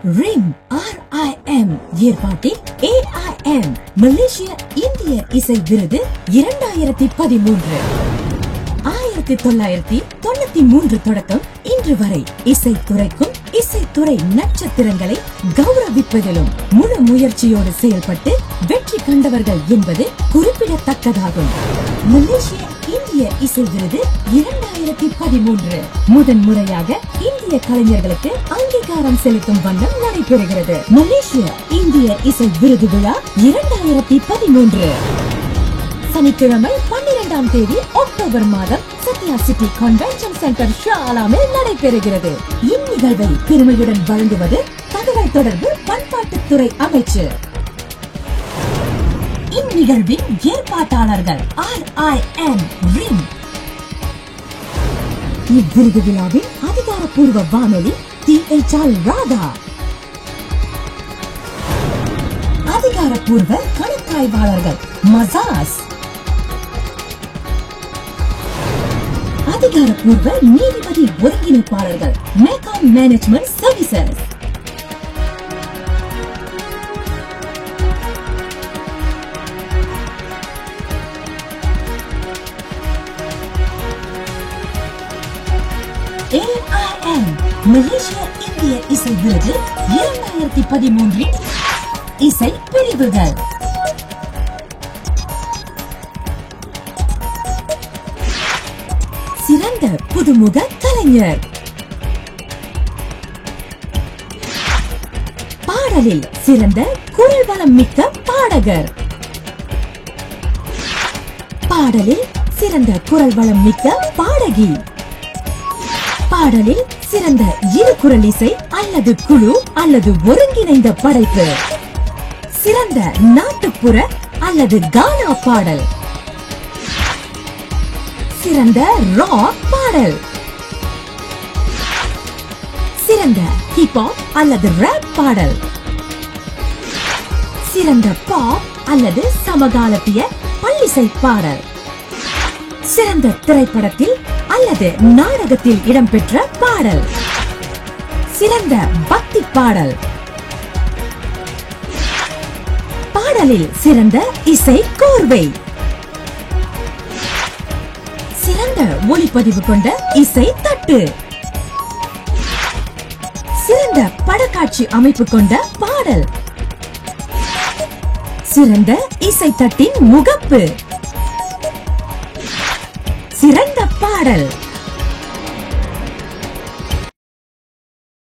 Rim RIM ஏற்பாட்டில் AIM மலேசிய இந்திய இசை விருது 2013 1993 தொடக்கம் இன்று வரை இசைத்துறைக்கும் இசைத்துறை நட்சத்திரங்களை கௌரவிப்பதிலும் முழு முயற்சியோடு செயல்பட்டு வெற்றி கண்டவர்கள் என்பது குறிப்பிடத்தக்கதாகும். மலேசிய இந்திய இசை விருது 2013 முதன்முறையாக இந்திய கலைஞர்களுக்கு அங்கீகாரம் செலுத்தும் வண்ணம் நடைபெறுகிறது. மலேசிய இந்திய இசை விருது விழா 2013 சனிக்கிழமை 12ஆம் தேதி அக்டோபர் மாதம் சத்யா சிட்டி கன்வென்ஷன் சென்டர் ஷாலாமில் நடைபெறுகிறது. இந்நிகழ்வை பெருமையுடன் வழங்குவது தகவல் தொடர்பு பண்பாட்டுத்துறை அமைச்சர். இந்நிகழ்வின் ஏற்பாட்டாளர்கள் RIM ரிம். இவ்விருது விழாவின் அதிகாரப்பூர்வ வானொலி THR ராதா. அதிகாரப்பூர்வ கணக்காய்வாளர்கள் மசாஸ். அதிகாரப்பூர்வ நீதிபதி ஒருங்கிணைப்பாளர்கள் மேகாம் மேனேஜ்மெண்ட் சர்வீசஸ். AIM மலேசிய இந்திய இசை விருது 2013 இசை பிரிவுகள். சிறந்த புதுமுக கலைஞர், பாடலில் சிறந்த குரல் வளம் மிக்க பாடகர், பாடலில் சிறந்த குரல் வளம் மிக்க பாடகி, பாடலில் சிறந்த இரு குரல் இசை அல்லது குழு அல்லது ஒருங்கிணைந்த படைப்பு, சிறந்த நாட்டுப்புற அல்லது கானா பாடல், சிறந்த ராக் பாடல், சிறந்த ஹிப்ஹாப் அல்லது ராப் பாடல், சிறந்த பாப் அல்லது சமகாலத்திய பள்ளிசை பாடல், சிறந்த திரைப்படத்தில் அல்லது நாடகத்தில் இடம்பெற்ற பாடல், சிறந்த பக்தி பாடல், பாடலில் சிறந்த இசை கோர்வை, சிறந்த ஒளிப்பதிவு கொண்ட இசை தட்டு, சிறந்த படக்காட்சி அமைப்பு கொண்ட பாடல், சிறந்த இசை தட்டின் முகப்பு, சிறந்த பாடல்.